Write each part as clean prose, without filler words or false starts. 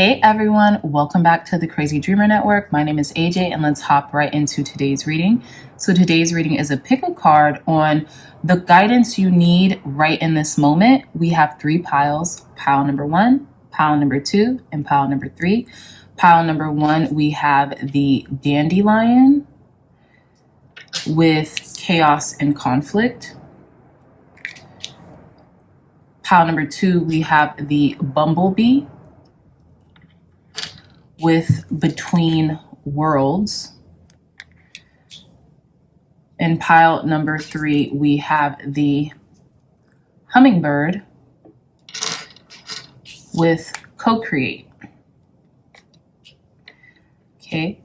Hey everyone, welcome back to the Crazy Dreamer Network. My name is AJ and let's hop right into today's reading. So today's reading is a pick a card on the guidance you need right in this moment. We have three piles, pile number 1, pile number 2, and pile number 3. Pile number 1, we have the dandelion with chaos and conflict. Pile number 2, we have the bumblebee with between worlds. In pile number 3, we have the hummingbird with co-create. Okay,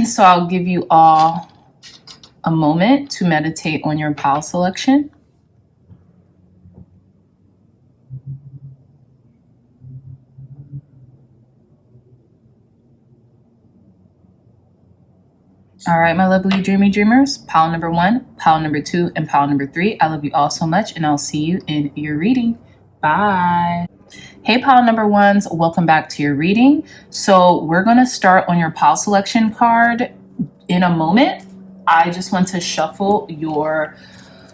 so I'll give you all a moment to meditate on your pile selection. All right, my lovely dreamy dreamers, pile number 1, pile number 2, and pile number 3. I love you all so much, and I'll see you in your reading. Bye. Hey, pile number 1s, welcome back to your reading. So we're going to start on your pile selection card in a moment. I just want to shuffle your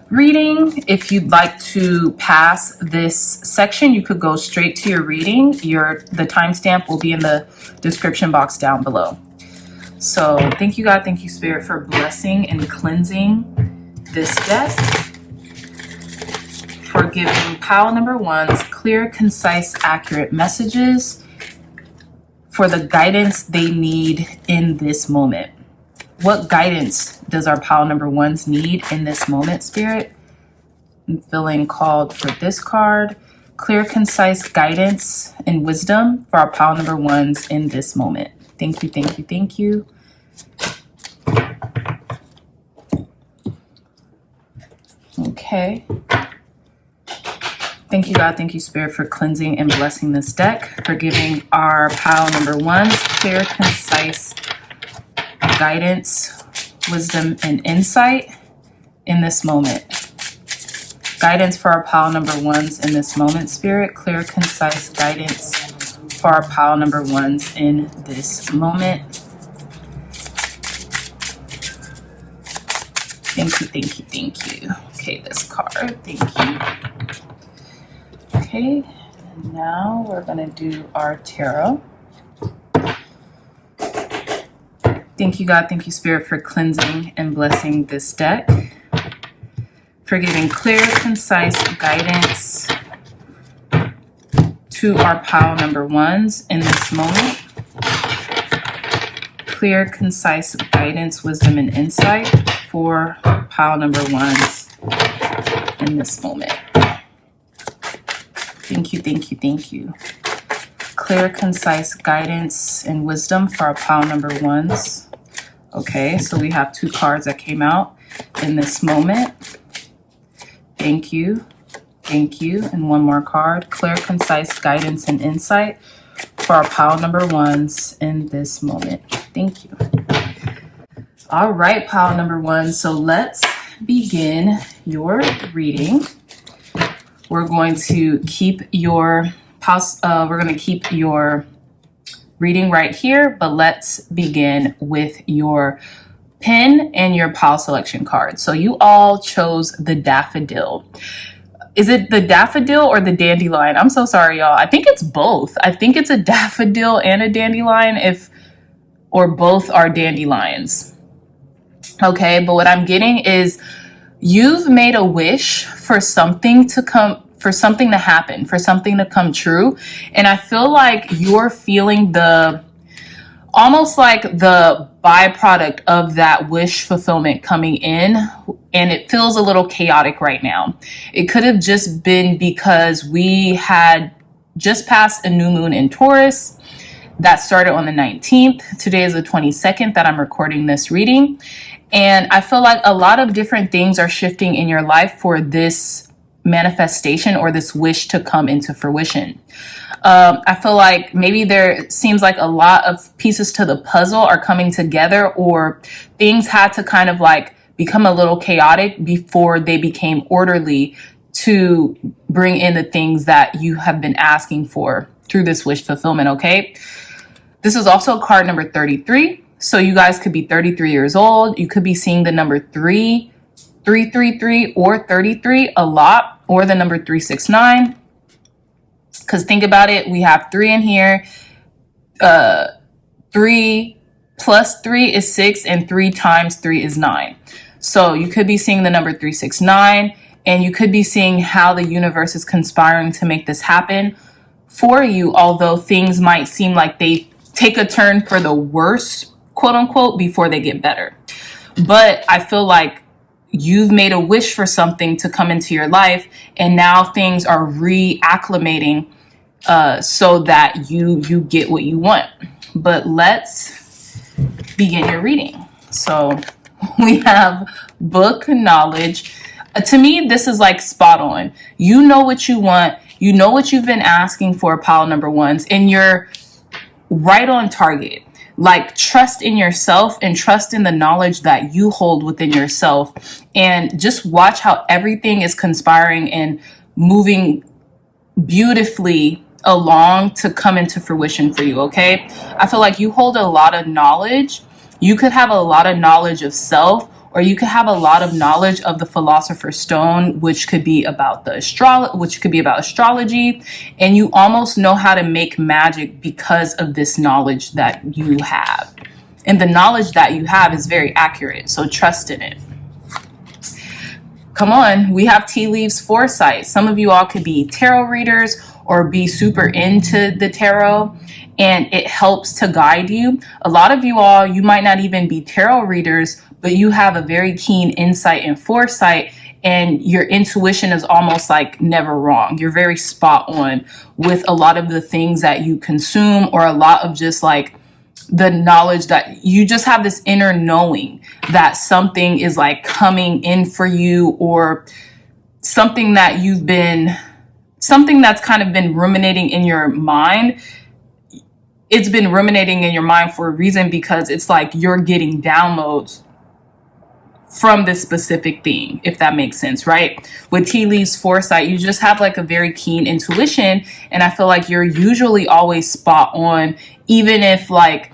reading. If you'd like to pass this section, you could go straight to your reading. The timestamp will be in the description box down below. So thank you, God. Thank you, Spirit, for blessing and cleansing this deck, for giving pile number 1's clear, concise, accurate messages for the guidance they need in this moment. What guidance does our pile number 1's need in this moment, Spirit? I'm feeling called for this card. Clear, concise guidance and wisdom for our pile number 1's in this moment. Thank you, thank you, thank you. Okay. Thank you, God. Thank you, Spirit, for cleansing and blessing this deck, for giving our pile number 1's clear, concise guidance, wisdom, and insight in this moment. Guidance for our pile number 1's in this moment, Spirit. Clear, concise guidance for our pile number 1's in this moment. Thank you, thank you, thank you. Okay, this card, thank you. Okay, and now we're gonna do our tarot. Thank you, God, thank you, Spirit, for cleansing and blessing this deck, for giving clear, concise guidance to our pile number 1's in this moment. Clear, concise guidance, wisdom, and insight for pile number 1's in this moment. Thank you, thank you, thank you. Clear, concise guidance and wisdom for our pile number 1's. Okay, so we have 2 cards that came out in this moment. Thank you, and one more card. Clear, concise guidance and insight for our pile number 1's in this moment. Thank you. All right, pile number 1. So let's begin your reading. We're going to keep your reading right here, but let's begin with your pin and your pile selection card. So you all chose the daffodil. Is it the daffodil or the dandelion? I'm so sorry, y'all. I think it's both. I think it's a daffodil and a dandelion, or both are dandelions. Okay, but what I'm getting is you've made a wish for something to come, for something to happen, for something to come true. And I feel like you're feeling almost like the byproduct of that wish fulfillment coming in, and it feels a little chaotic right now. It could have just been because we had just passed a new moon in Taurus that started on the 19th. Today is the 22nd that I'm recording this reading. And I feel like a lot of different things are shifting in your life for this manifestation or this wish to come into fruition. I feel like maybe there seems like a lot of pieces to the puzzle are coming together, or things had to kind of like become a little chaotic before they became orderly to bring in the things that you have been asking for through this wish fulfillment, okay? This is also card number 33. So you guys could be 33 years old. You could be seeing the number 333 or 33 a lot, or the number 369. Because think about it, we have 3 in here. 3 plus 3 is 6, and 3 times 3 is 9. So you could be seeing the number 369, and you could be seeing how the universe is conspiring to make this happen for you, although things might seem like they take a turn for the worse, quote unquote, before they get better. But I feel like you've made a wish for something to come into your life, and now things are reacclimating so that you get what you want. But let's begin your reading. So we have book knowledge. To me, this is like spot on. You know what you want. You know what you've been asking for, pile number ones, and you're right on target. Like, trust in yourself and trust in the knowledge that you hold within yourself, and just watch how everything is conspiring and moving beautifully along to come into fruition for you, okay? I feel like you hold a lot of knowledge. You could have a lot of knowledge of self, or you could have a lot of knowledge of the Philosopher's Stone, which could be about astrology, and you almost know how to make magic because of this knowledge that you have. And the knowledge that you have is very accurate, so trust in it. Come on, we have tea leaves foresight. Some of you all could be tarot readers or be super into the tarot, and it helps to guide you. A lot of you all, you might not even be tarot readers, but you have a very keen insight and foresight, and your intuition is almost like never wrong. You're very spot on with a lot of the things that you consume, or a lot of just like the knowledge that you just have, this inner knowing that something is like coming in for you, or something that's kind of been ruminating in your mind. It's been ruminating in your mind for a reason, because it's like you're getting downloads from this specific thing, if that makes sense, right? With tea leaves foresight, you just have like a very keen intuition, and I feel like you're usually always spot on, even if like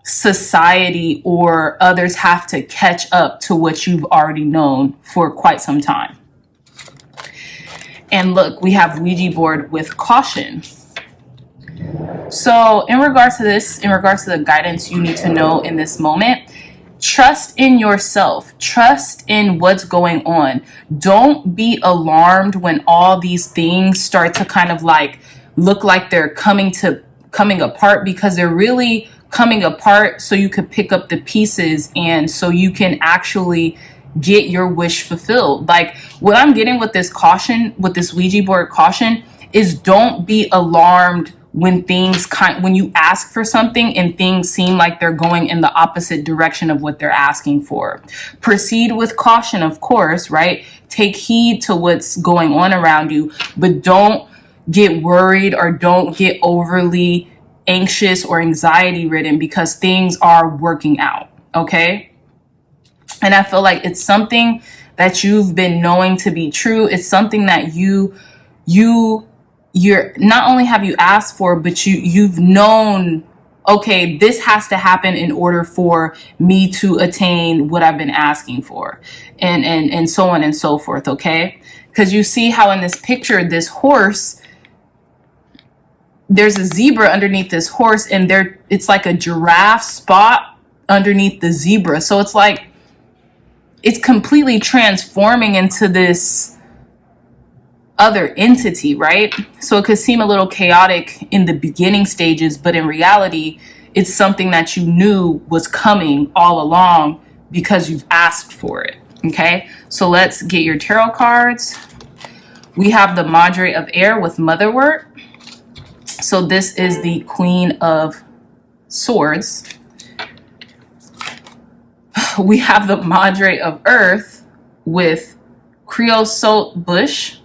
society or others have to catch up to what you've already known for quite some time. And look, we have Ouija board with caution. So in regards to this, in regards to the guidance you need to know in this moment, trust in yourself. Trust in what's going on. Don't be alarmed when all these things start to kind of like look like they're coming apart, because they're really coming apart so you could pick up the pieces, and so you can actually get your wish fulfilled. Like, what I'm getting with this caution, with this Ouija board caution, is don't be alarmed when when you ask for something and things seem like they're going in the opposite direction of what they're asking for. Proceed with caution, of course, right? Take heed to what's going on around you, but don't get worried or don't get overly anxious or anxiety ridden, because things are working out, okay? And I feel like it's something that you've been knowing to be true. It's something that you're not only have you asked for, but you've known, okay, this has to happen in order for me to attain what I've been asking for, and so on and so forth, okay? Because you see how in this picture, this horse, there's a zebra underneath this horse, and it's like a giraffe spot underneath the zebra. So it's like, it's completely transforming into this other entity, right? So it could seem a little chaotic in the beginning stages, but in reality, it's something that you knew was coming all along because you've asked for it, okay? So let's get your tarot cards. We have the Madre of Air with Motherwort. So this is the Queen of Swords. We have the Madre of Earth with Creosote Bush.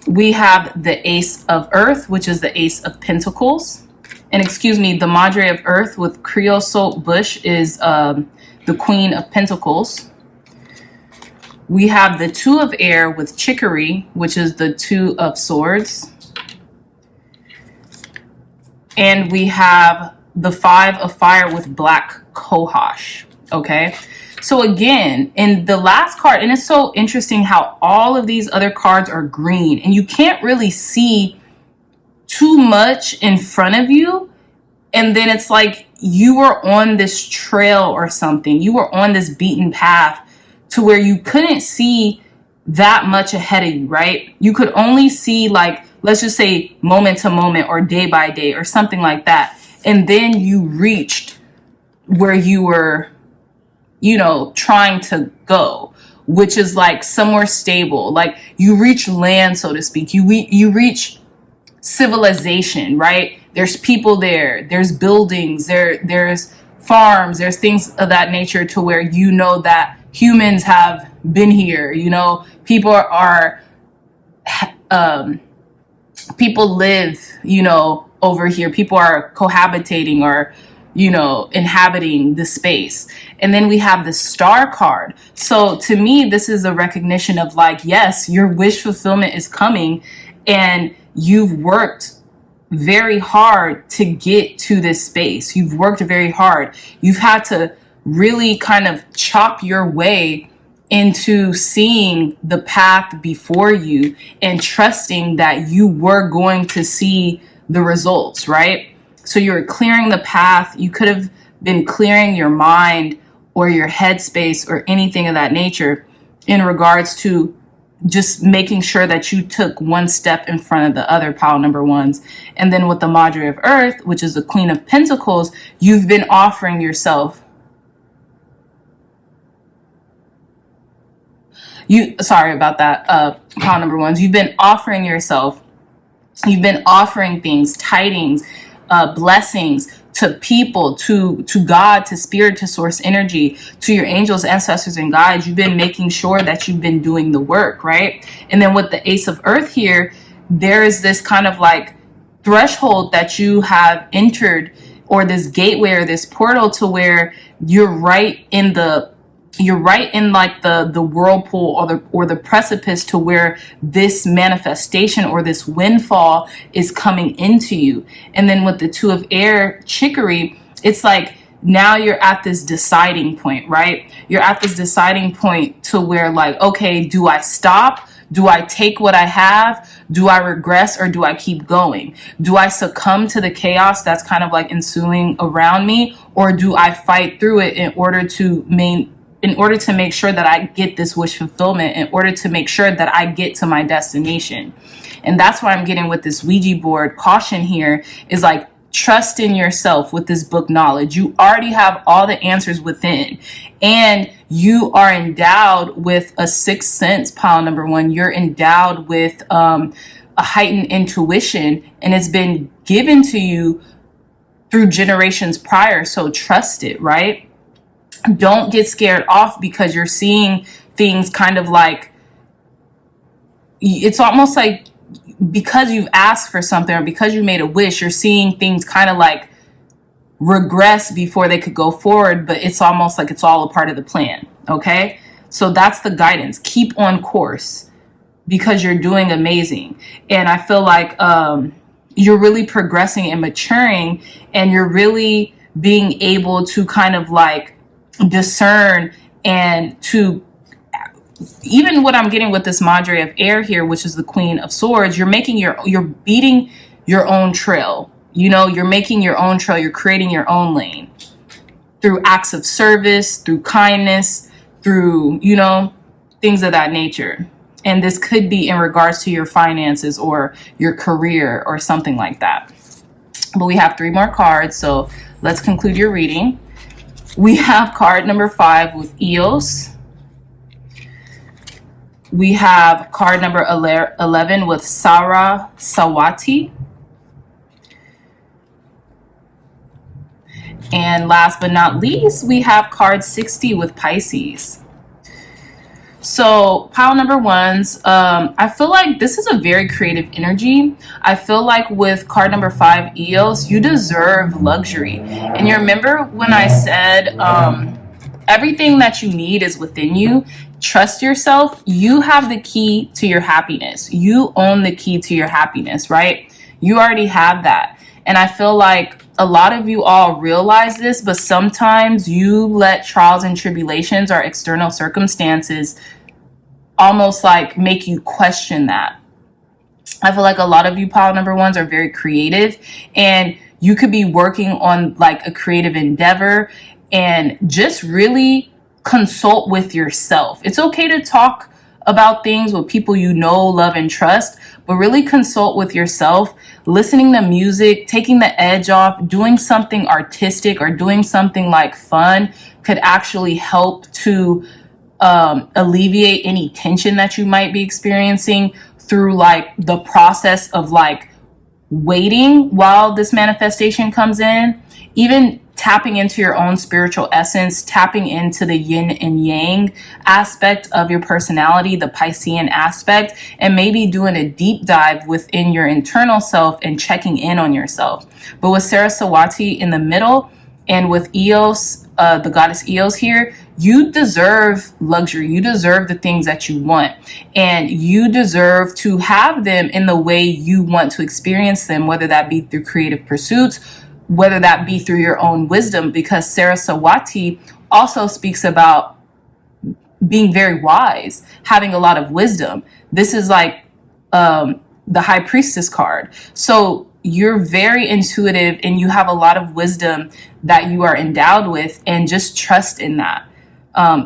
We have the Ace of Earth, which is the Ace of Pentacles. And excuse me, the Madre of Earth with Creosote Bush is the Queen of Pentacles. We have the Two of Air with Chicory, which is the Two of Swords. And we have the Five of Fire with Black Cohosh, okay? So again, in the last card, and it's so interesting how all of these other cards are green, and you can't really see too much in front of you. And then it's like you were on this trail or something. You were on this beaten path to where you couldn't see that much ahead of you, right? You could only see, like, let's just say moment to moment or day by day or something like that. And then you reached where you were, you know, trying to go, which is like somewhere stable. Like you reach land, so to speak. You reach civilization, right? There's people there, there's buildings, there's farms, there's things of that nature to where you know that humans have been here, you know, people live, you know, over here. People are cohabitating or, you know, inhabiting the space. And then we have the Star card. So to me, this is a recognition of like, yes, your wish fulfillment is coming and you've worked very hard to get to this space. You've worked very hard. You've had to really kind of chop your way into seeing the path before you and trusting that you were going to see the results, right? So you're clearing the path. You could have been clearing your mind or your headspace or anything of that nature in regards to just making sure that you took one step in front of the other, pile number ones. And then with the Madre of Earth, which is the Queen of Pentacles, you've been offering yourself. Sorry about that, pile number ones. You've been offering yourself. You've been offering things, tidings, blessings to people, to God, to spirit, to source energy, to your angels, ancestors, and guides. You've been making sure that you've been doing the work, right? And then with the Ace of Earth here, there is this kind of like threshold that you have entered, or this gateway or this portal to where you're right in like the whirlpool or the precipice to where this manifestation or this windfall is coming into you. And then with the Two of Air, Chicory, it's like now you're at this deciding point, right? You're at this deciding point to where like, okay, do I stop? Do I take what I have? Do I regress or do I keep going? Do I succumb to the chaos that's kind of like ensuing around me? Or do I fight through it in order to make sure that I get this wish fulfillment, in order to make sure that I get to my destination? And that's why I'm getting with this Ouija board caution here is like, trust in yourself with this book knowledge. You already have all the answers within, and you are endowed with a sixth sense, pile number one. You're endowed with a heightened intuition, and it's been given to you through generations prior. So trust it, right? Don't get scared off because you're seeing things kind of like, it's almost like because you've asked for something or because you made a wish, you're seeing things kind of like regress before they could go forward, but it's almost like it's all a part of the plan. Okay. So that's the guidance. Keep on course because you're doing amazing. And I feel like, you're really progressing and maturing, and you're really being able to kind of like discern, and to even what I'm getting with this Madre of Air here, which is the Queen of Swords, you're beating your own trail. You know, you're making your own trail. You're creating your own lane through acts of service, through kindness, through, you know, things of that nature. And this could be in regards to your finances or your career or something like that. But we have 3 more cards, so let's conclude your reading. We have card number 5 with Eos. We have card number 11 with Saraswati. And last but not least, we have card 60 with Pisces. So pile number ones, I feel like this is a very creative energy. I feel like with card number 5, Eos, you deserve luxury. And you remember when I said everything that you need is within you? trust yourself. You have the key to your happiness. You own the key to your happiness, right? You already have that. And I feel like a lot of you all realize this, but sometimes you let trials and tribulations or external circumstances almost like make you question that. I feel like a lot of you pile number ones are very creative, and you could be working on like a creative endeavor and just really consult with yourself. It's okay to talk about things with people you know, love, and trust, but really consult with yourself. Listening to music, taking the edge off, doing something artistic or doing something like fun could actually help to alleviate any tension that you might be experiencing through like the process of like waiting while this manifestation comes in. Even tapping into your own spiritual essence, tapping into the yin and yang aspect of your personality, the Piscean aspect, and maybe doing a deep dive within your internal self and checking in on yourself. But with Saraswati in the middle and with Eos, the goddess Eos here, you deserve luxury. You deserve the things that you want, and you deserve to have them in the way you want to experience them, whether that be through creative pursuits, whether that be through your own wisdom, because Saraswati also speaks about being very wise, having a lot of wisdom. This is like the High Priestess card. So you're very intuitive and you have a lot of wisdom that you are endowed with, and just trust in that.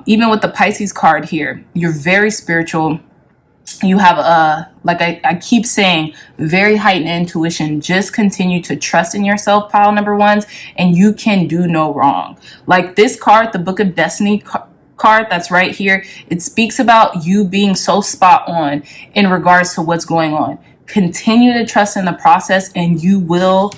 Even with the Pisces card here, you're very spiritual. You have like I keep saying, very heightened intuition. Just continue to trust in yourself, pile number ones, and you can do no wrong. Like this card, the Book of Destiny card that's right here, it speaks about you being so spot on in regards to what's going on. Continue to trust in the process and you will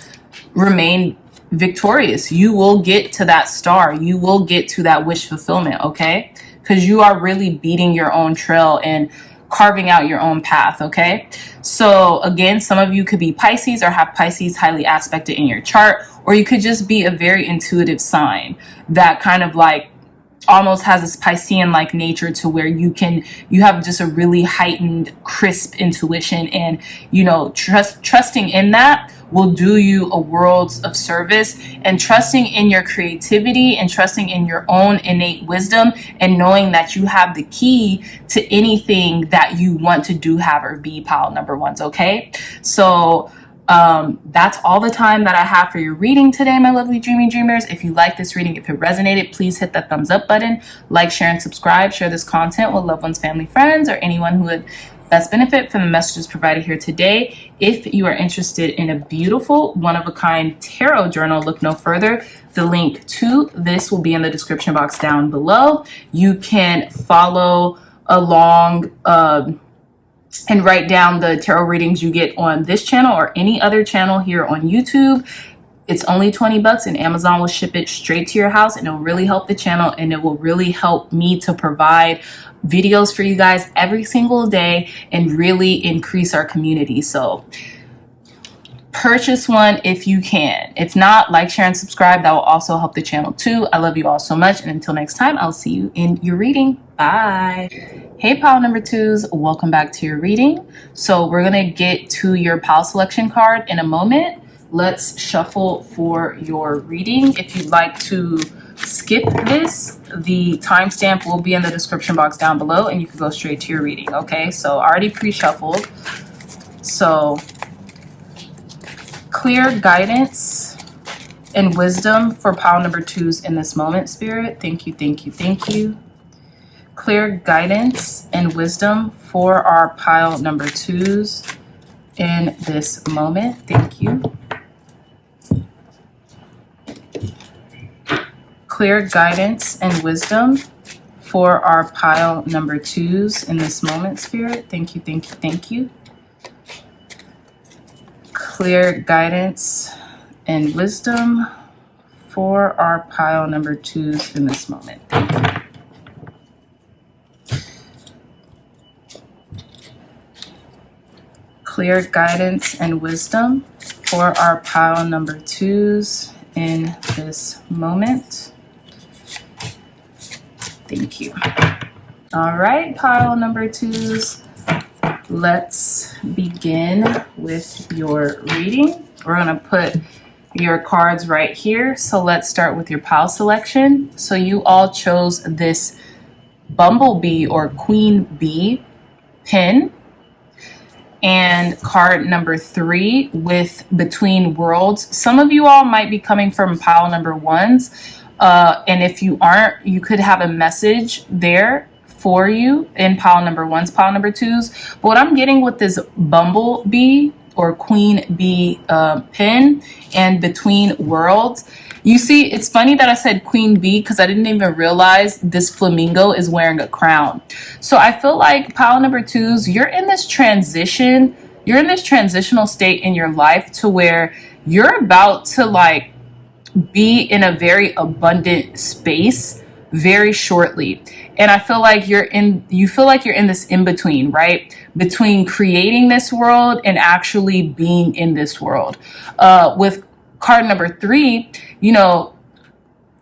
remain victorious. You will get to that star. You will get to that wish fulfillment, okay? Because you are really beating your own trail and carving out your own path, okay? So again, some of you could be Pisces or have Pisces highly aspected in your chart, or you could just be a very intuitive sign that kind of like almost has this Piscean like nature to where you have just a really heightened, crisp intuition, and trusting in that will do you a world of service. And trusting in your creativity and trusting in your own innate wisdom and knowing that you have the key to anything that you want to do, have, or be, pile number ones, okay? So that's all the time that I have for your reading today, my lovely dreamy dreamers. If you like this reading, if it resonated, please hit that thumbs up button, like, share, and subscribe. Share this content with loved ones, family, friends, or anyone who would best benefit from the messages provided here today. If you are interested in a beautiful, one-of-a-kind tarot journal, look no further. The link to this will be in the description box down below. You can follow along and write down the tarot readings you get on this channel or any other channel here on YouTube. It's only $20 and Amazon will ship it straight to your house, and it will really help the channel, and it will really help me to provide videos for you guys every single day and really increase our community. So purchase one if you can. If not, like, share, and subscribe. That will also help the channel too. I love you all so much, and until next time, I'll see you in your reading. Bye. Hey pile number twos, welcome back to your reading. So we're gonna get to your pile selection card in a moment. Let's shuffle for your reading. If you'd like to skip this, the timestamp will be in the description box down below, and you can go straight to your reading, okay? So already pre-shuffled. So clear guidance and wisdom for pile number twos in this moment, Spirit. Thank you, thank you, thank you. Clear guidance and wisdom for our pile number twos in this moment. Thank you. Clear guidance and wisdom for our pile number twos in this moment, Spirit. Thank you, thank you, thank you. Clear guidance and wisdom for our pile number twos in this moment. Thank you. Clear guidance and wisdom for our pile number twos in this moment. Thank you. All right, pile number twos. Let's begin with your reading. We're going to put your cards right here. So let's start with your pile selection. So you all chose this bumblebee or queen bee pin, and card number 3 with between worlds. Some of you all might be coming from pile number 1s. And if you aren't, you could have a message there for you in pile number 1s, pile number 2s. But what I'm getting with this bumblebee or queen bee pin and between worlds, you see, it's funny that I said queen bee because I didn't even realize this flamingo is wearing a crown. So I feel like pile number 2s, you're in this transition. You're in this transitional state in your life to where you're about to like be in a very abundant space very shortly. And I feel like you feel like you're in this in between, right? Between creating this world and actually being in this world. With card number 3, you know,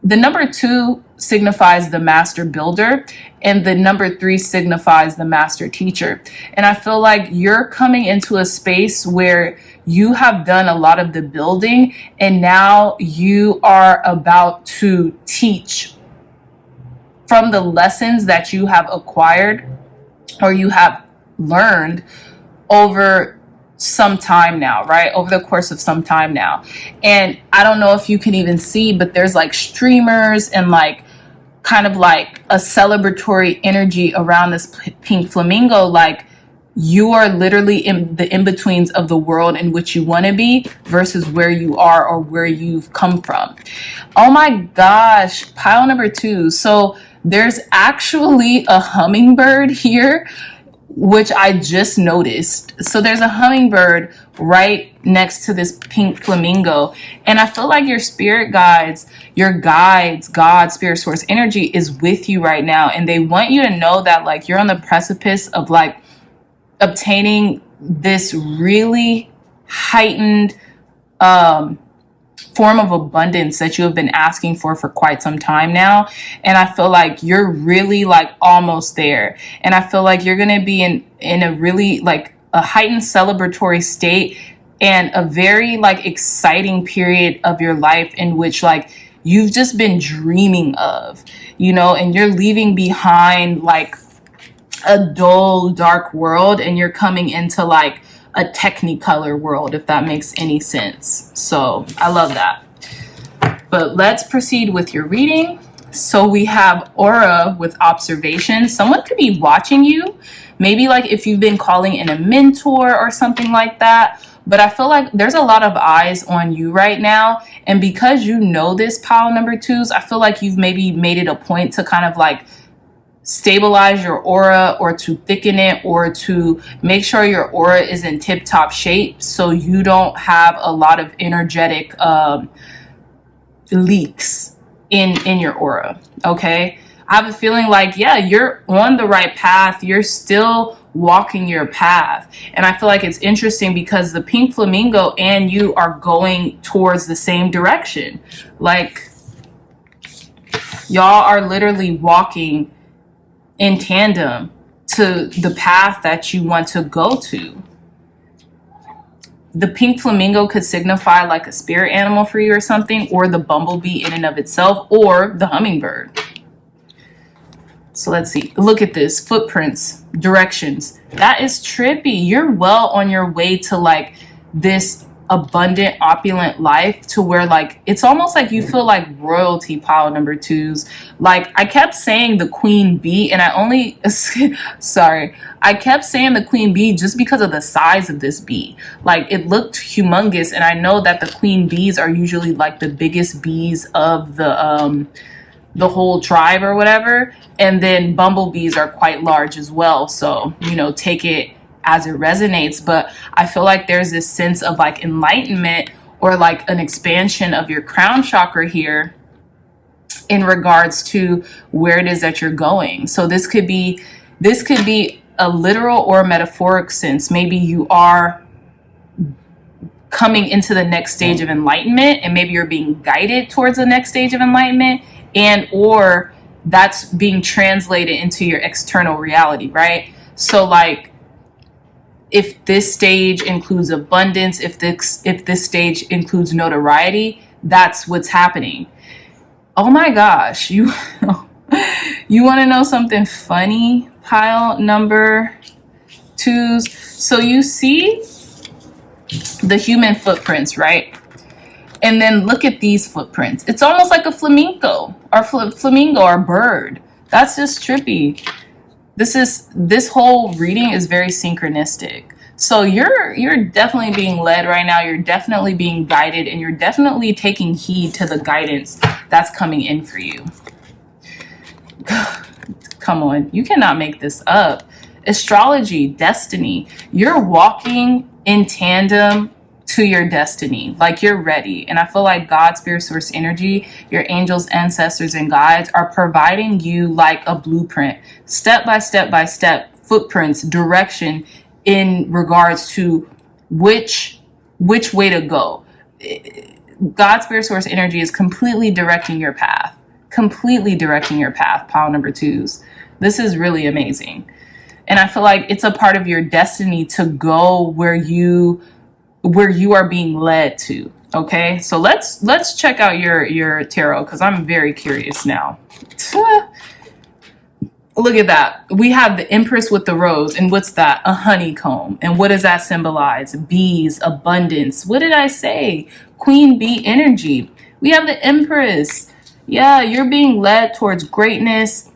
the number 2 signifies the master builder and the number 3 signifies the master teacher. And I feel like you're coming into a space where you have done a lot of the building and now you are about to teach from the lessons that you have acquired or you have learned over some time now, right? Over the course of some time now. And I don't know if you can even see, but there's like streamers and like kind of like a celebratory energy around this pink flamingo. Like you are literally in the in-betweens of the world in which you want to be versus where you are or where you've come from. Oh my gosh, pile number 2. So there's actually a hummingbird here, which I just noticed. So there's a hummingbird right next to this pink flamingo. And I feel like your spirit guides, your guides, God, spirit source energy is with you right now. And they want you to know that like you're on the precipice of like obtaining this really heightened form of abundance that you have been asking for quite some time now. And I feel like you're really like almost there. And I feel like you're going to be in a really like a heightened celebratory state and a very like exciting period of your life in which like you've just been dreaming of, you know, and you're leaving behind like a dull, dark world and you're coming into like a technicolor world, if that makes any sense. So I love that. But let's proceed with your reading. So we have aura with observation. Someone could be watching you. Maybe like if you've been calling in a mentor or something like that. But I feel like there's a lot of eyes on you right now. And because you know this pile number 2s, I feel like you've maybe made it a point to kind of like stabilize your aura or to thicken it or to make sure your aura is in tip-top shape so you don't have a lot of energetic leaks in your aura. Okay, I have a feeling like, yeah, you're on the right path. You're still walking your path. And I feel like it's interesting because the pink flamingo and you are going towards the same direction. Like y'all are literally walking in tandem to the path that you want to go to. The pink flamingo could signify like a spirit animal for you or something, or the bumblebee in and of itself, or the hummingbird. So let's see. Look at this. Footprints, directions. That is trippy. You're well on your way to like this abundant, opulent life to where like it's almost like you feel like royalty, pile number 2s. Like I kept saying the queen bee and I only sorry, I kept saying the queen bee just because of the size of this bee. Like it looked humongous, and I know that the queen bees are usually like the biggest bees of the whole tribe or whatever, and then bumblebees are quite large as well. So, you know, take it as it resonates. But I feel like there's this sense of like enlightenment or like an expansion of your crown chakra here in regards to where it is that you're going. So this could be a literal or a metaphoric sense. Maybe you are coming into the next stage of enlightenment and maybe you're being guided towards the next stage of enlightenment, and or that's being translated into your external reality, right? So like, if this stage includes abundance, if this stage includes notoriety, that's what's happening. Oh my gosh, you you want to know something funny? Pile number twos. So you see the human footprints, right? And then look at these footprints. It's almost like a flamingo or bird. That's just trippy. This whole reading is very synchronistic. So you're definitely being led right now. You're definitely being guided, and you're definitely taking heed to the guidance that's coming in for you. Come on, you cannot make this up. Astrology, destiny. You're walking in tandem to your destiny. Like, you're ready. And I feel like God, spirit, source, energy, your angels, ancestors, and guides are providing you like a blueprint, step by step, footprints, direction in regards to which way to go. God, spirit, source, energy is completely directing your path. Pile number twos. This is really amazing. And I feel like it's a part of your destiny to go where you are being led to. Okay, so let's check out your tarot, because I'm very curious now. Look at that. We have the Empress with the rose. And what's that? A honeycomb. And what does that symbolize? Bees, abundance. What did I say? Queen bee energy. We have the Empress. Yeah, you're being led towards greatness.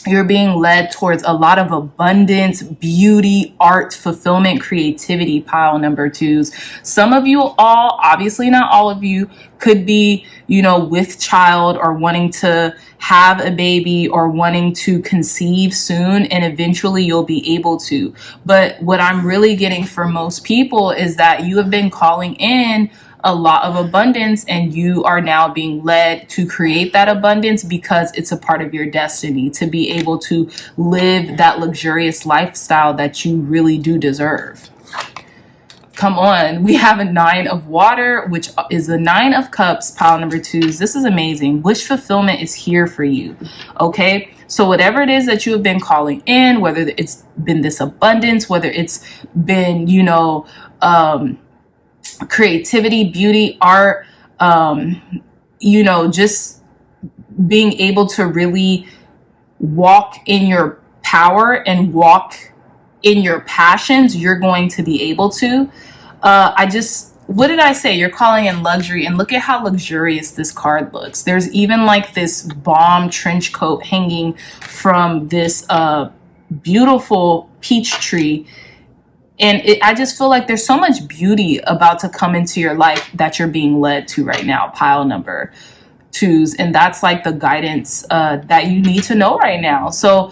You're being led towards a lot of abundance, beauty, art, fulfillment, creativity, pile number twos. Some of you all, obviously not all of you, could be, with child or wanting to have a baby or wanting to conceive soon, and eventually you'll be able to. But what I'm really getting for most people is that you have been calling in a lot of abundance, and you are now being led to create that abundance because it's a part of your destiny to be able to live that luxurious lifestyle that you really do deserve. Come on. We have a 9 of water, which is the 9 of cups, pile number twos. This is amazing. Wish fulfillment is here for you. Okay. So whatever it is that you have been calling in, whether it's been this abundance, whether it's been, creativity, beauty, art, just being able to really walk in your power and walk in your passions, you're going to be able to. What did I say? You're calling in luxury, and look at how luxurious this card looks. There's even like this bomb trench coat hanging from this beautiful peach tree. And I just feel like there's so much beauty about to come into your life that you're being led to right now, pile number twos. And that's like the guidance that you need to know right now. So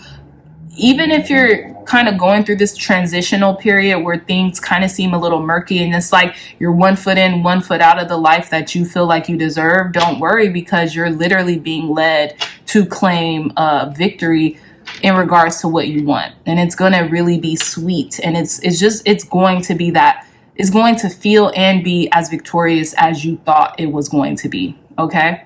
even if you're kind of going through this transitional period where things kind of seem a little murky, and it's like you're 1 foot in, 1 foot out of the life that you feel like you deserve, don't worry, because you're literally being led to claim victory in regards to what you want. And it's going to really be sweet. And it's going to be that, it's going to feel and be as victorious as you thought it was going to be. Okay.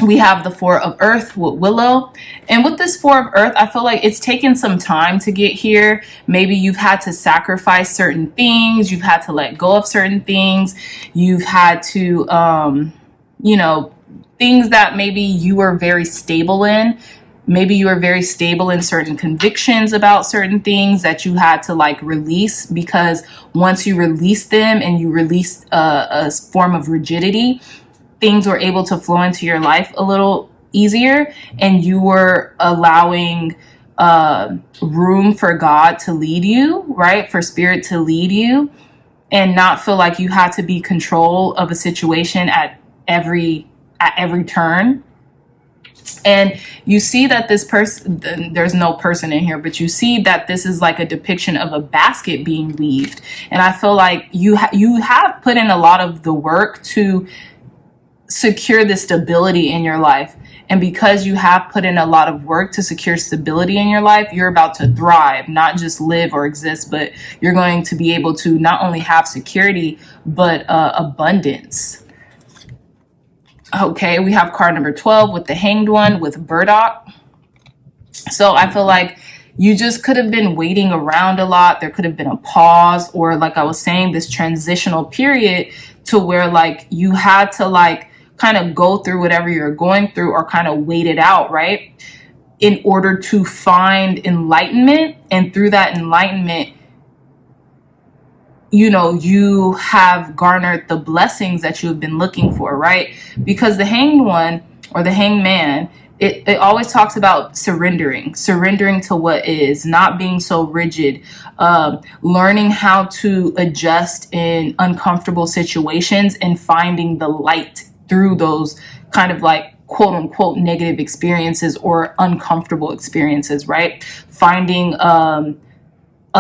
We have the 4 of earth with willow. And with this 4 of earth, I feel like it's taken some time to get here. Maybe you've had to sacrifice certain things. You've had to let go of certain things. You've had to, things that maybe you were very stable in. Maybe you were very stable in certain convictions about certain things that you had to like release, because once you release them and you release a form of rigidity, things were able to flow into your life a little easier, and you were allowing room for God to lead you, right? For spirit to lead you, and not feel like you had to be control of a situation at every turn. And you see that this person, there's no person in here, but you see that this is like a depiction of a basket being weaved. And I feel like you have put in a lot of the work to secure the stability in your life. And because you have put in a lot of work to secure stability in your life, you're about to thrive, not just live or exist, but you're going to be able to not only have security, but abundance. Okay, we have card number 12 with the Hanged One with Burdock. So I feel like you just could have been waiting around a lot. There could have been a pause, or like I was saying, this transitional period to where like you had to like kind of go through whatever you're going through, or kind of wait it out, right? In order to find enlightenment. And through that enlightenment, you know, you have garnered the blessings that you have been looking for, right? Because the Hanged One or the Hanged Man, it always talks about surrendering to what is, not being so rigid, learning how to adjust in uncomfortable situations, and finding the light through those kind of like quote unquote negative experiences or uncomfortable experiences, right? Finding a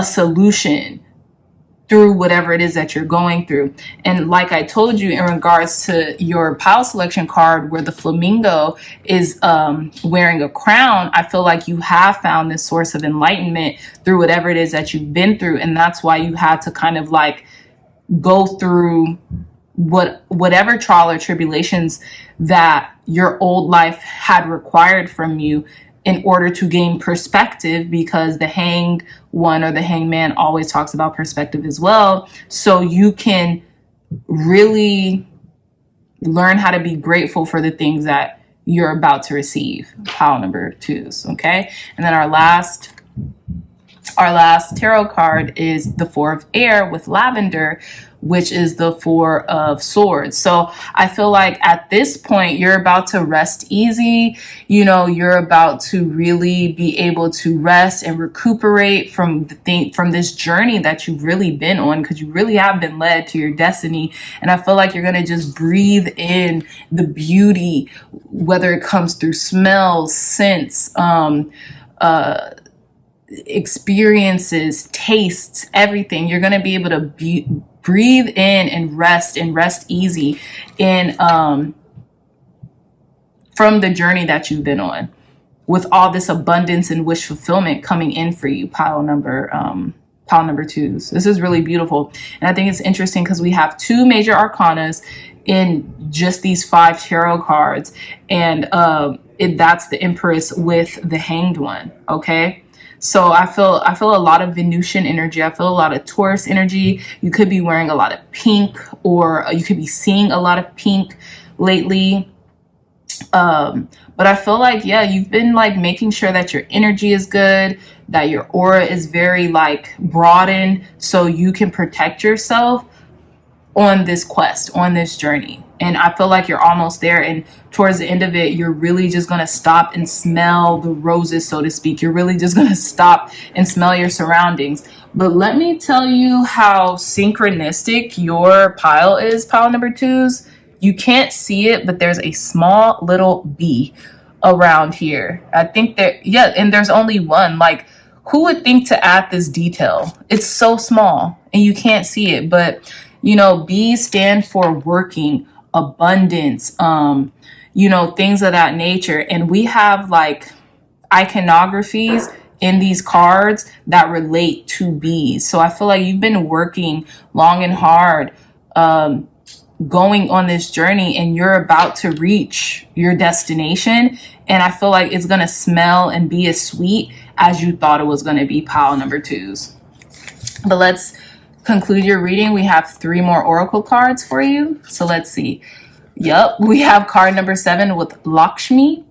solution through whatever it is that you're going through. And like I told you in regards to your pile selection card where the flamingo is wearing a crown, I feel like you have found this source of enlightenment through whatever it is that you've been through. And that's why you had to kind of like go through whatever trial or tribulations that your old life had required from you in order to gain perspective, because the Hanged One or the Hanged Man always talks about perspective as well. So you can really learn how to be grateful for the things that you're about to receive. Pile number 2s, okay? And then our last tarot card is the Four of Air with lavender, which is the Four of Swords. So I feel like at this point, you're about to rest easy. You know, you're about to really be able to rest and recuperate from from this journey that you've really been on, because you really have been led to your destiny. And I feel like you're going to just breathe in the beauty, whether it comes through smells, scents, experiences, tastes, everything. You're going to be able to breathe in and rest easy in from the journey that you've been on, with all this abundance and wish fulfillment coming in for you. Pile number 2s. This is really beautiful. And I think it's interesting because we have 2 major arcanas in just these 5 tarot cards, and that's the Empress with the Hanged One. Okay. So I feel a lot of Venusian energy. I feel a lot of Taurus energy. You could be wearing a lot of pink, or you could be seeing a lot of pink lately. But I feel like, yeah, you've been like making sure that your energy is good, that your aura is very like broadened, so you can protect yourself on this quest, on this journey. And I feel like you're almost there. And towards the end of it, you're really just going to stop and smell the roses, so to speak. You're really just going to stop and smell your surroundings. But let me tell you how synchronistic your pile is, pile number 2s. You can't see it, but there's a small little bee around here. I think yeah, and there's only one. Like, who would think to add this detail? It's so small and you can't see it, but you know, bees stand for working, abundance, you know, things of that nature. And we have like iconographies in these cards that relate to bees. So I feel like you've been working long and hard, going on this journey, and you're about to reach your destination. And I feel like it's going to smell and be as sweet as you thought it was going to be, pile number 2s. But let's conclude your reading. We have 3 more oracle cards for you. So let's see. Yep, we have card number 7 with Lakshmi.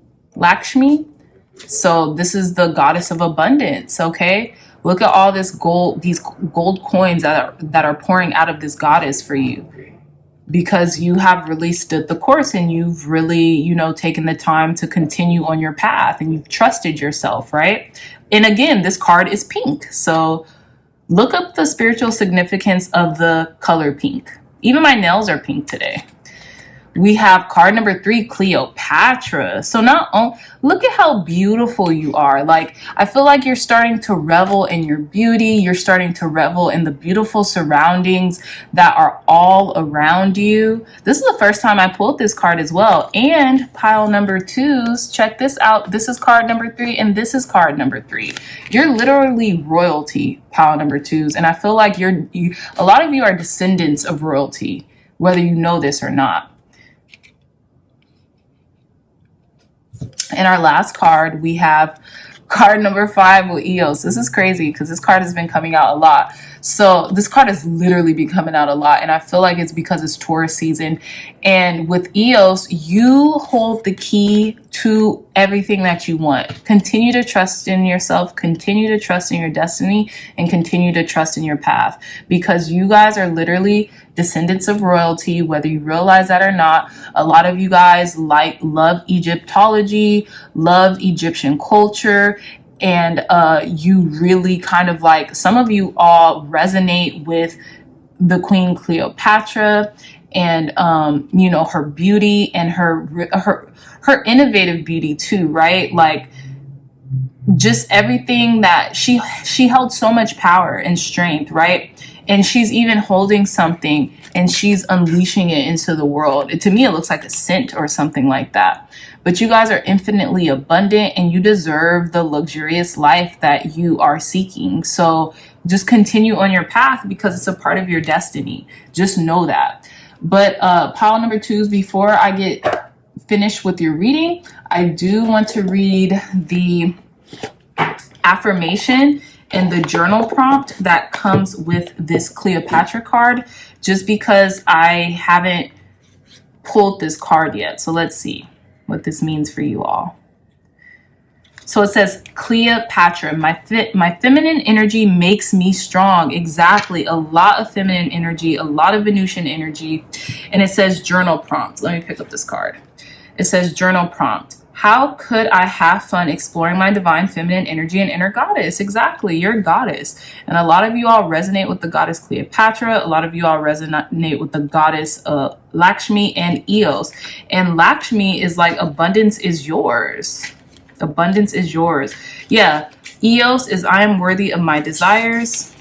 So this is the goddess of abundance. Okay, look at all this gold, these gold coins that are pouring out of this goddess for you, because you have really stood the course, and you've really, you know, taken the time to continue on your path, and you've trusted yourself, right? And again, this card is pink. So look up the spiritual significance of the color pink. Even my nails are pink today. We have card number 3, Cleopatra. So look at how beautiful you are. Like, I feel like you're starting to revel in your beauty. You're starting to revel in the beautiful surroundings that are all around you. This is the first time I pulled this card as well. And pile number 2s, check this out. This is card number 3, and this is card number 3. You're literally royalty, pile number 2s. And I feel like a lot of you are descendants of royalty, whether you know this or not. In our last card, we have card number 5 with EOS. This is crazy because this card has been coming out a lot. So this card has literally been coming out a lot, and I feel like it's because it's Taurus season. And with EOS, you hold the key to everything that you want. Continue to trust in yourself, continue to trust in your destiny, and continue to trust in your path, because you guys are literally descendants of royalty, whether you realize that or not. A lot of you guys love Egyptology, love Egyptian culture, and you really kind of like, some of you all resonate with the Queen Cleopatra and you know, her beauty and her innovative beauty too, right? Like, just everything that she held so much power and strength, right? And she's even holding something and she's unleashing it into the world. To me, it looks like a scent or something like that. But you guys are infinitely abundant and you deserve the luxurious life that you are seeking. So just continue on your path because it's a part of your destiny. Just know that. But pile number 2s, before I get finished with your reading, I do want to read the affirmation and the journal prompt that comes with this Cleopatra card, just because I haven't pulled this card yet. So let's see what this means for you all. So it says, Cleopatra, my feminine energy makes me strong. Exactly. A lot of feminine energy, a lot of Venusian energy. And it says journal prompt. Let me pick up this card. It says journal prompt. How could I have fun exploring my divine feminine energy and inner goddess? Exactly, you're a goddess. And a lot of you all resonate with the goddess Cleopatra. A lot of you all resonate with the goddess Lakshmi and Eos. And Lakshmi is like, abundance is yours. Abundance is yours. Yeah, Eos is I am worthy of my desires.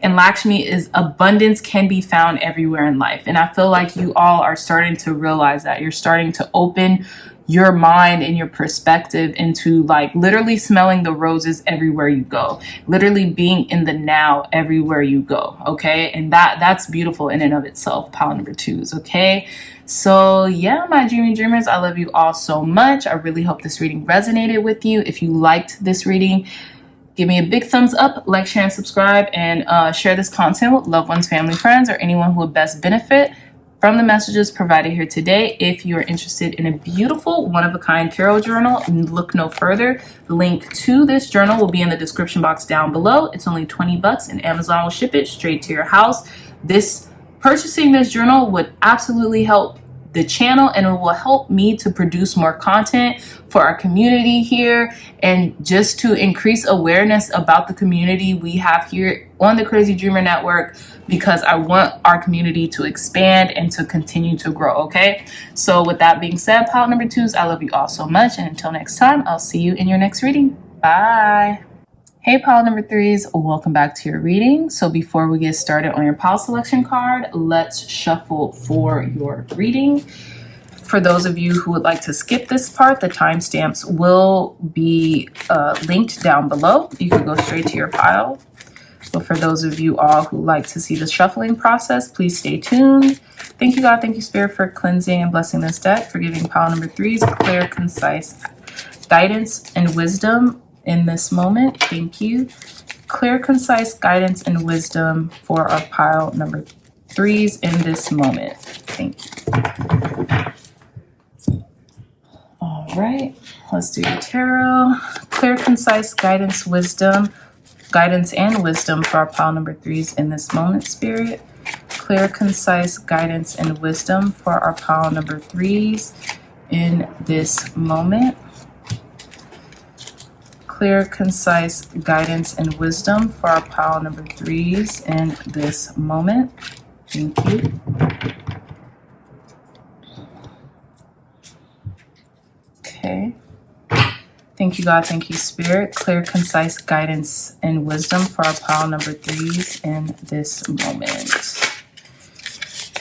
And Lakshmi is abundance can be found everywhere in life. And I feel like you all are starting to realize that. You're starting to open your mind and your perspective into like literally smelling the roses everywhere you go, literally being in the now everywhere you go. Okay. And that's beautiful in and of itself. Pile number 2s. Okay. So yeah, my dreamy dreamers, I love you all so much. I really hope this reading resonated with you. If you liked this reading, give me a big thumbs up, like, share, and subscribe, and share this content with loved ones, family, friends, or anyone who would best benefit from the messages provided here today. If you are interested in a beautiful one-of-a-kind tarot journal, look no further. The link to this journal will be in the description box down below. It's only $20 and Amazon will ship it straight to your house. Purchasing this journal would absolutely help the channel, and it will help me to produce more content for our community here, and just to increase awareness about the community we have here on the Crazy Dreamer Network, because I want our community to expand and to continue to grow. Okay, so with that being said, pile number 2s, I love you all so much, and until next time, I'll see you in your next reading. Bye. Hey pile number 3s, welcome back to your reading. So before we get started on your pile selection card, let's shuffle for your reading. For those of you who would like to skip this part, the timestamps will be linked down below. You can go straight to your pile. But for those of you all who like to see the shuffling process, please stay tuned. Thank you, God. Thank you, Spirit, for cleansing and blessing this deck, for giving pile number 3s clear, concise guidance and wisdom in this moment. Thank you. Clear, concise guidance and wisdom for our pile number 3s in this moment. Thank you. All right, let's do the tarot. Clear, concise guidance, guidance and wisdom for our pile number 3s in this moment, Spirit. Clear, concise guidance and wisdom for our pile number 3s in this moment. Clear, concise guidance and wisdom for our pile number 3s in this moment. Thank you. Okay. Thank you, God. Thank you, Spirit. Clear, concise guidance and wisdom for our pile number 3s in this moment.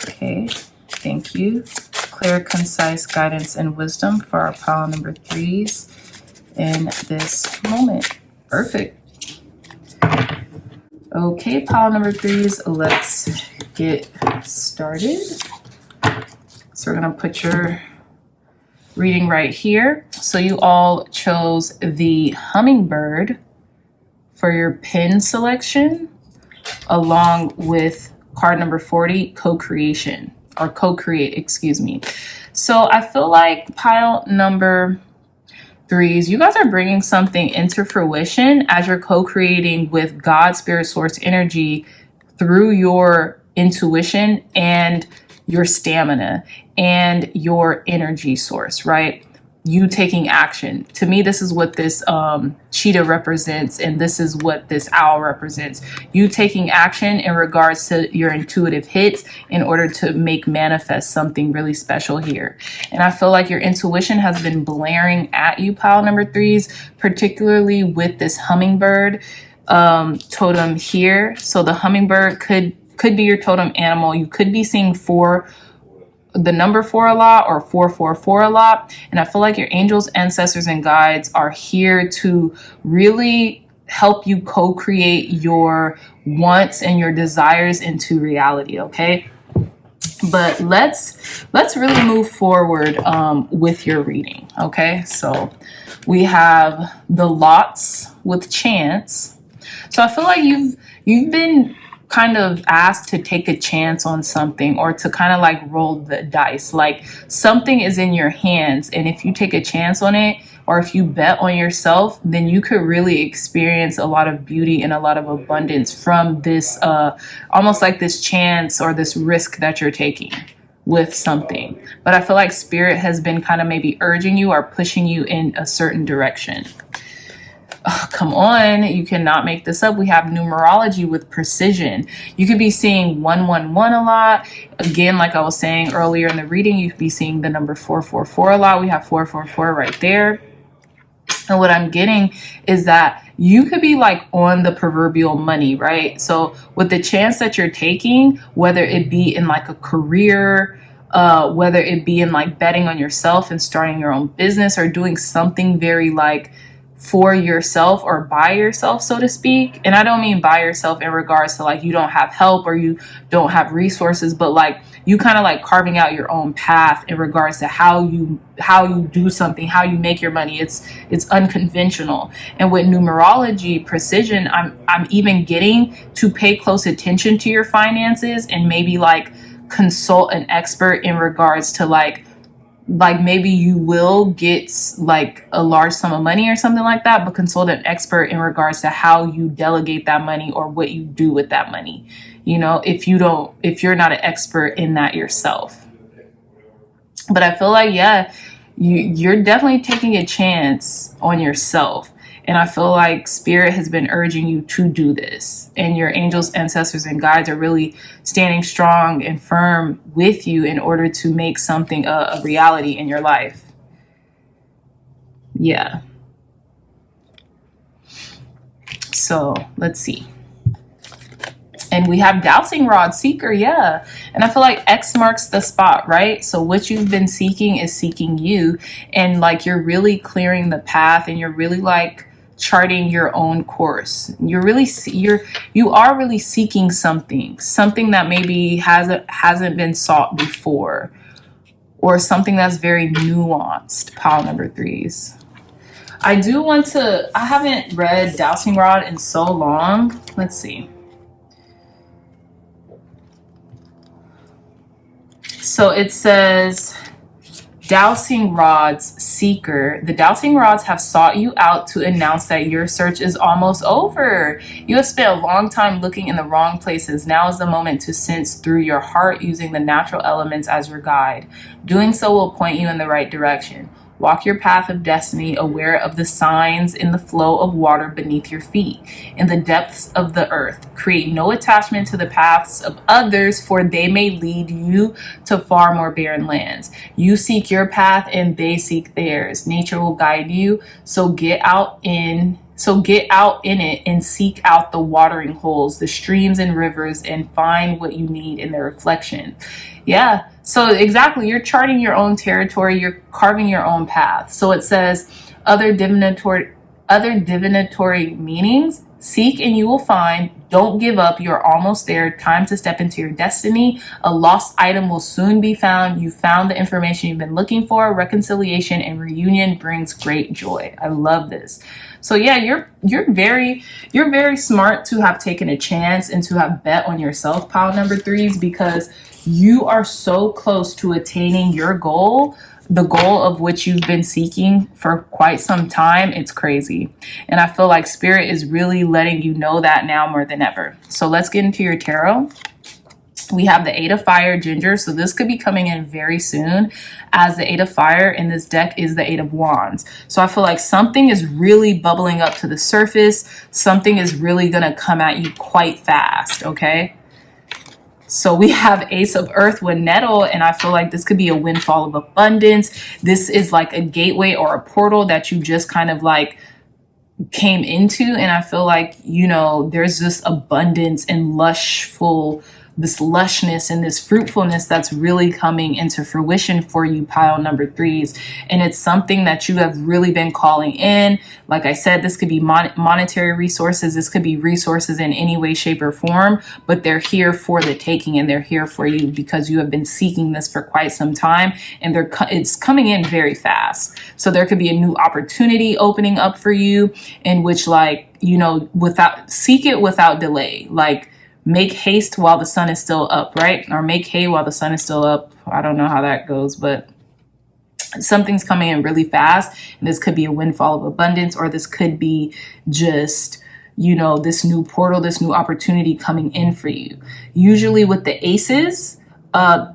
Okay. Thank you. Clear, concise guidance and wisdom for our pile number 3s in this moment. Perfect. Okay, pile number 3s, let's get started. So we're going to put your reading right here. So you all chose the hummingbird for your pin selection, along with card number 40, co-creation, or co-create, excuse me. So I feel like pile number 3s, you guys are bringing something into fruition as you're co-creating with God, spirit, source, energy through your intuition and your stamina and your energy source, right? You taking action. To me, this is what this cheetah represents, and this is what this owl represents. You taking action in regards to your intuitive hits in order to make manifest something really special here. And I feel like your intuition has been blaring at you, pile number 3s, particularly with this hummingbird totem here. So the hummingbird could be your totem animal. You could be seeing the number 4 a lot, or 444 a lot. And I feel like your angels, ancestors, and guides are here to really help you co-create your wants and your desires into reality, okay? But let's really move forward with your reading, okay? So we have the lots with chance. So I feel like you've been kind of asked to take a chance on something, or to kind of like roll the dice. Like something is in your hands, and if you take a chance on it, or if you bet on yourself, then you could really experience a lot of beauty and a lot of abundance from this almost like this chance or this risk that you're taking with something. But I feel like spirit has been kind of maybe urging you or pushing you in a certain direction. Oh, come on, you cannot make this up. We have numerology with precision. You could be seeing 111 a lot. Again, like I was saying earlier in the reading, you could be seeing the number 444 a lot. We have 444 right there. And what I'm getting is that you could be like on the proverbial money, right? So with the chance that you're taking, whether it be in like a career, whether it be in like betting on yourself and starting your own business, or doing something very like for yourself or by yourself, so to speak. And I don't mean by yourself in regards to like you don't have help or you don't have resources, but like you kind of like carving out your own path in regards to how you do something, how you make your money. It's unconventional. And with numerology precision, I'm even getting to pay close attention to your finances and maybe like consult an expert in regards to like maybe you will get like a large sum of money or something like that, but consult an expert in regards to how you delegate that money or what you do with that money. You know, if you're not an expert in that yourself. But I feel like, yeah, you're definitely taking a chance on yourself. And I feel like spirit has been urging you to do this. And your angels, ancestors, and guides are really standing strong and firm with you in order to make something a reality in your life. Yeah. So let's see. And we have dowsing rod seeker, yeah. And I feel like X marks the spot, right? So what you've been seeking is seeking you. And like you're really clearing the path, and you're really like charting your own course. You are really seeking something that maybe hasn't been sought before, or something that's very nuanced, pile number 3s. I haven't read dowsing rod in so long. Let's see. So it says, dowsing rods seeker. The dowsing rods have sought you out to announce that your search is almost over. You have spent a long time looking in the wrong places. Now is the moment to sense through your heart, using the natural elements as your guide. Doing so will point you in the right direction. Walk your path of destiny, aware of the signs in the flow of water beneath your feet, in the depths of the earth. Create no attachment to the paths of others, for they may lead you to far more barren lands. You seek your path and they seek theirs. Nature will guide you, so get out in it and seek out the watering holes, the streams and rivers, and find what you need in their reflection. Yeah. So exactly, you're charting your own territory, you're carving your own path. So it says other divinatory meanings, seek and you will find, Don't give up. You're almost there. Time to step into your destiny. A lost item will soon be found. You found the information you've been looking for. Reconciliation and reunion brings great joy. I love this. So yeah, you're very smart to have taken a chance and to have bet on yourself, pile number threes, because you are so close to attaining your goal, the goal of which you've been seeking for quite some time. It's crazy. And I feel like Spirit is really letting you know that now more than ever. So let's get into your tarot. We have the Eight of Fire, Ginger. So this could be coming in very soon, as the Eight of Fire in this deck is the Eight of Wands. So I feel like something is really bubbling up to the surface. Something is really going to come at you quite fast, okay? So we have Ace of Earth with Nettle, and I feel like this could be a windfall of abundance. This is like a gateway or a portal that you just kind of like came into, and I feel like, you know, there's this abundance and this lushness and this fruitfulness that's really coming into fruition for you, pile number threes. And it's something that you have really been calling in. Like I said, this could be monetary resources. This could be resources in any way, shape, or form, but they're here for the taking, and they're here for you because you have been seeking this for quite some time, and it's coming in very fast. So there could be a new opportunity opening up for you, in which, like, you know, seek it without delay. Like, make haste while the sun is still up, right? Or make hay while the sun is still up. I don't know how that goes, but something's coming in really fast. And this could be a windfall of abundance, or this could be just, you know, this new portal, this new opportunity coming in for you. Usually with the aces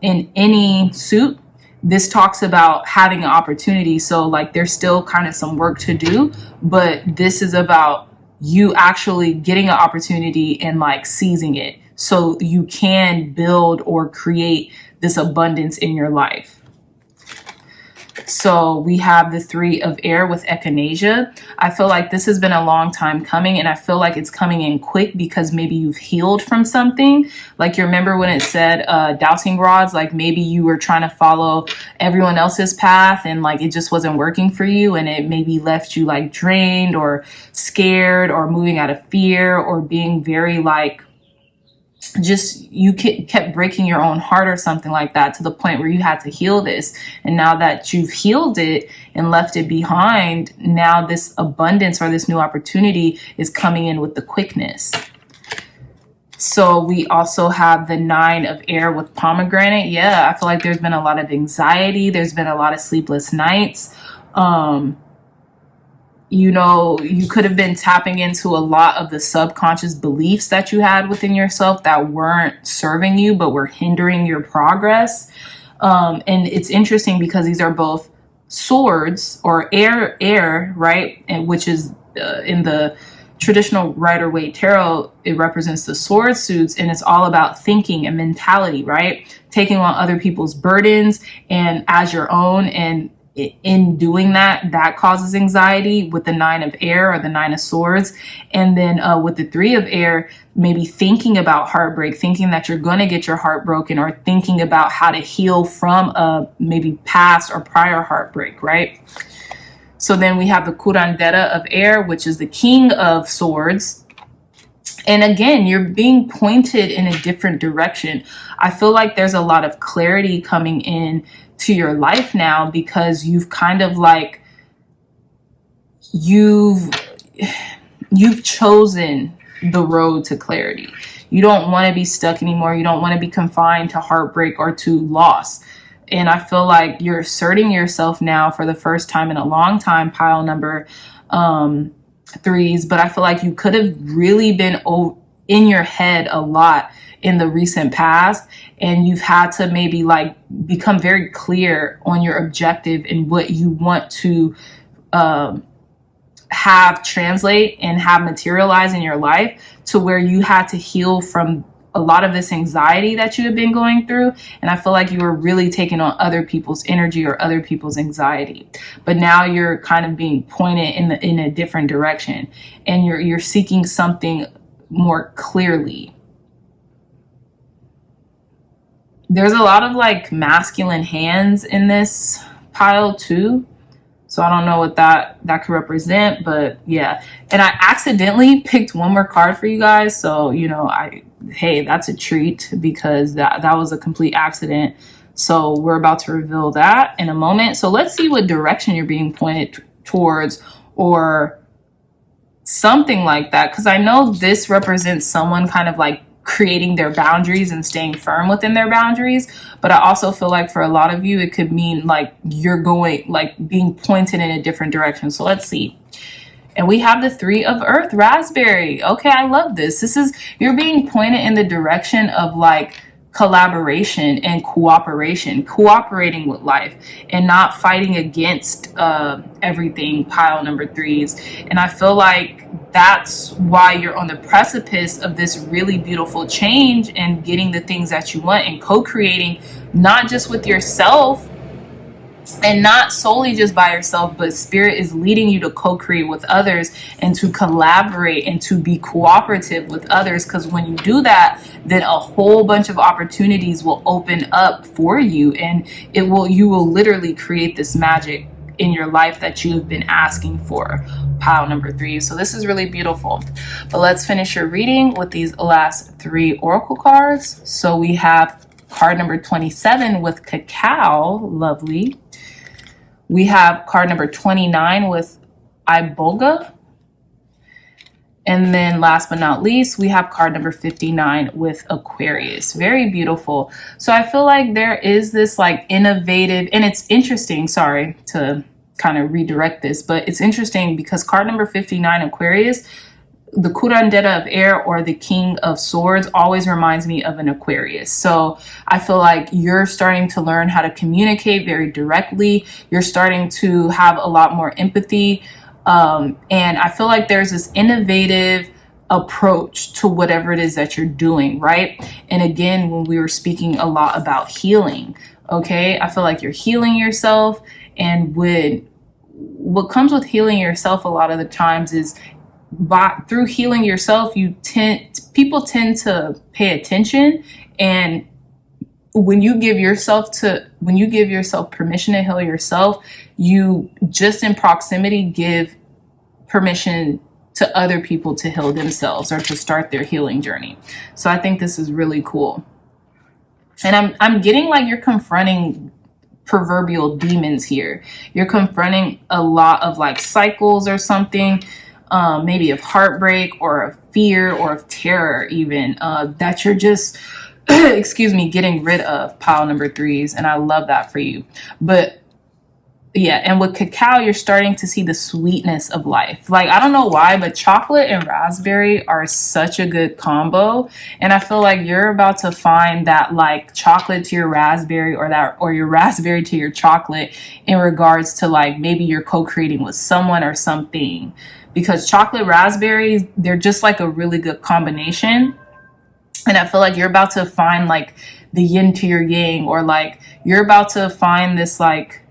in any suit, this talks about having an opportunity. So like there's still kind of some work to do, but this is about you actually getting an opportunity and like seizing it so you can build or create this abundance in your life. So we have the Three of Air with Echinacea. I feel like this has been a long time coming, and I feel like it's coming in quick because maybe you've healed from something. Like, you remember when it said dowsing rods, like maybe you were trying to follow everyone else's path and like it just wasn't working for you, and it maybe left you like drained or scared or moving out of fear or being very like, just you kept breaking your own heart or something like that, to the point where you had to heal this. And now that you've healed it and left it behind, now this abundance or this new opportunity is coming in with the quickness. So we also have the Nine of Air with Pomegranate. Yeah, I feel like there's been a lot of anxiety. There's been a lot of sleepless nights. You know, you could have been tapping into a lot of the subconscious beliefs that you had within yourself that weren't serving you, but were hindering your progress. And it's interesting because these are both swords or air, right? And which is in the traditional Rider-Waite tarot, it represents the sword suits, and it's all about thinking and mentality, right? Taking on other people's burdens and as your own, and in doing that causes anxiety with the Nine of Air or the Nine of Swords. And then with the Three of Air, maybe thinking about heartbreak, thinking that you're going to get your heart broken, or thinking about how to heal from a maybe past or prior heartbreak, right? So then we have the Curandera of Air, which is the King of Swords. And again, you're being pointed in a different direction. I feel like there's a lot of clarity coming in to your life now, because you've kind of like, you've chosen the road to clarity. You don't want to be stuck anymore. You don't want to be confined to heartbreak or to loss. And I feel like you're asserting yourself now for the first time in a long time, pile number threes. But I feel like you could have really been in your head a lot in the recent past, and you've had to maybe like become very clear on your objective and what you want to have translate and have materialize in your life, to where you had to heal from a lot of this anxiety that you have been going through. And I feel like you were really taking on other people's energy or other people's anxiety, but now you're kind of being pointed in a different direction, and you're seeking something more clearly. There's a lot of like masculine hands in this pile too. So I don't know what that could represent, but yeah. And I accidentally picked one more card for you guys. So, you know, hey, that's a treat because that was a complete accident. So we're about to reveal that in a moment. So let's see what direction you're being pointed towards or something like that. Because I know this represents someone kind of like creating their boundaries and staying firm within their boundaries. But I also feel like for a lot of you, it could mean like you're going, like being pointed in a different direction. So let's see. And we have the 3 of Earth, raspberry. Okay, I love this. This is, you're being pointed in the direction of like collaboration and cooperation, cooperating with life and not fighting against everything, pile number 3s. And I feel like that's why you're on the precipice of this really beautiful change and getting the things that you want and co-creating, not just with yourself, and not solely just by yourself, but spirit is leading you to co-create with others and to collaborate and to be cooperative with others. Because when you do that, then a whole bunch of opportunities will open up for you, and you will literally create this magic in your life that you have been asking for, pile number 3. So this is really beautiful. But let's finish your reading with these last 3 oracle cards. So we have card number 27 with cacao, lovely. We have card number 29 with iboga. And then last but not least, we have card number 59 with Aquarius. Very beautiful. So I feel like there is this like innovative, and it's interesting, sorry to kind of redirect this, but it's interesting because card number 59, Aquarius, the curandera of air or the king of swords always reminds me of an Aquarius. So I feel like you're starting to learn how to communicate very directly. You're starting to have a lot more empathy. And I feel like there's this innovative approach to whatever it is that you're doing, right? And again, when we were speaking a lot about healing, okay, I feel like you're healing yourself. And what comes with healing yourself a lot of the times is through healing yourself, people tend to pay attention, and when you give yourself permission to heal yourself, you just in proximity give permission to other people to heal themselves or to start their healing journey. So I think this is really cool. And I'm getting like you're confronting proverbial demons here. You're confronting a lot of like cycles or something. Maybe of heartbreak or of fear or of terror even, that you're just, excuse me, getting rid of, pile number 3s. And I love that for you. But yeah, and with cacao, you're starting to see the sweetness of life. Like, I don't know why, but chocolate and raspberry are such a good combo. And I feel like you're about to find that like chocolate to your raspberry or your raspberry to your chocolate in regards to like maybe you're co-creating with someone or something. Because chocolate raspberries, they're just like a really good combination. And I feel like you're about to find like the yin to your yang, or like you're about to find this like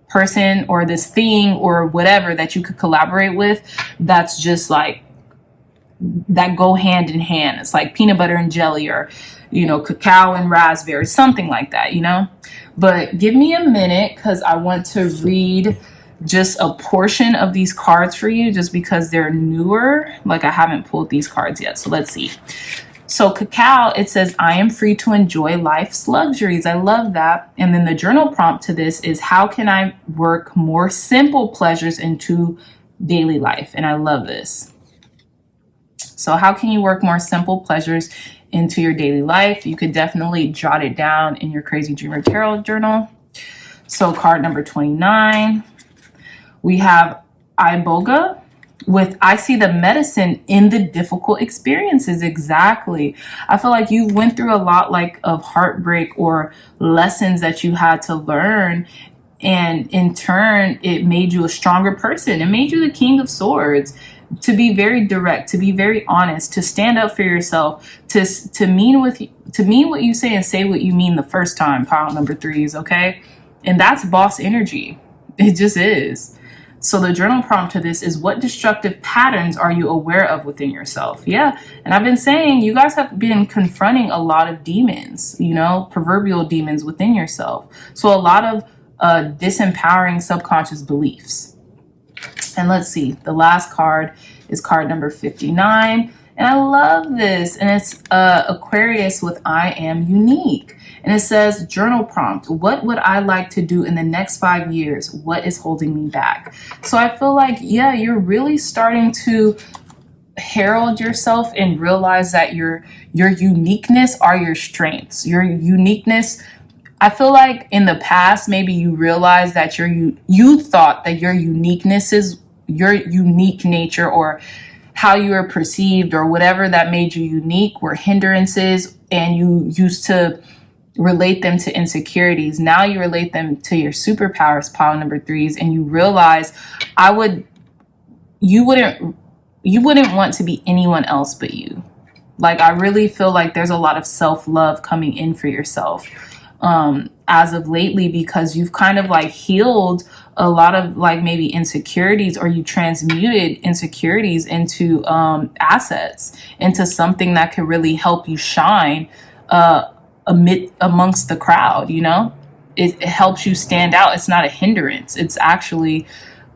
person or this thing or whatever that you could collaborate with that's just like that go hand in hand. It's like peanut butter and jelly, or you know, cacao and raspberry, something like that, you know. But give me a minute because I want to read just a portion of these cards for you, just because they're newer. Like, I haven't pulled these cards yet, so let's see. So cacao, it says, I am free to enjoy life's luxuries. I love that. And then the journal prompt to this is, how can I work more simple pleasures into daily life? And I love this. So how can you work more simple pleasures into your daily life? You could definitely jot it down in your Crazy Dreamer Tarot journal. So card number 29, we have iboga with, I see the medicine in the difficult experiences. Exactly. I feel like you went through a lot like of heartbreak or lessons that you had to learn. And in turn, it made you a stronger person. It made you the king of swords, to be very direct, to be very honest, to stand up for yourself, to mean what you say and say what you mean the first time, pile number 3s, okay? And that's boss energy. It just is. So the journal prompt to this is, what destructive patterns are you aware of within yourself? Yeah. And I've been saying, you guys have been confronting a lot of demons, you know, proverbial demons within yourself. So a lot of disempowering subconscious beliefs. And let's see, the last card is card number 59. And I love this. And it's Aquarius with I am unique. And it says journal prompt. What would I like to do in the next 5 years? What is holding me back? So I feel like, yeah, you're really starting to herald yourself and realize that your uniqueness are your strengths. Your uniqueness, I feel like in the past, maybe you realized that you thought that your uniqueness is your unique nature, or how you were perceived, or whatever that made you unique, were hindrances, and you used to relate them to insecurities. Now you relate them to your superpowers, pile number 3s, and you realize you wouldn't want to be anyone else but you. Like, I really feel like there's a lot of self-love coming in for yourself as of lately, because you've kind of like healed a lot of like maybe insecurities, or you transmuted insecurities into assets, into something that could really help you shine amongst the crowd. You know, it helps you stand out. It's not a hindrance. It's actually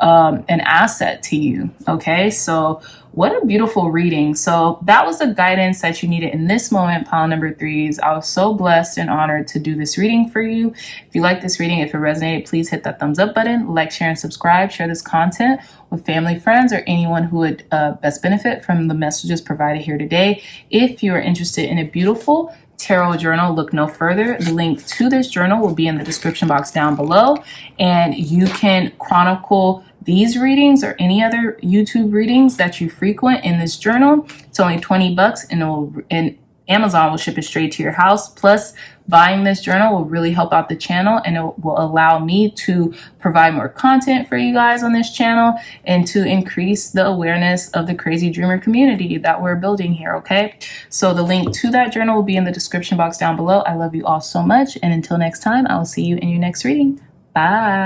an asset to you. Okay, so what a beautiful reading. So that was the guidance that you needed in this moment, pile number 3s. I was so blessed and honored to do this reading for you. If you like this reading, if it resonated, please hit that thumbs up button, like, share, and subscribe. Share this content with family, friends, or anyone who would best benefit from the messages provided here today. If you are interested in a beautiful tarot journal, look no further. The link to this journal will be in the description box down below, and you can chronicle these readings or any other YouTube readings that you frequent in this journal. It's only $20, and Amazon will ship it straight to your house. Plus, buying this journal will really help out the channel, and it will allow me to provide more content for you guys on this channel, and to increase the awareness of the Crazy Dreamer community that we're building here. Okay, so the link to that journal will be in the description box down below. I love you all so much, and until next time, I will see you in your next reading. Bye.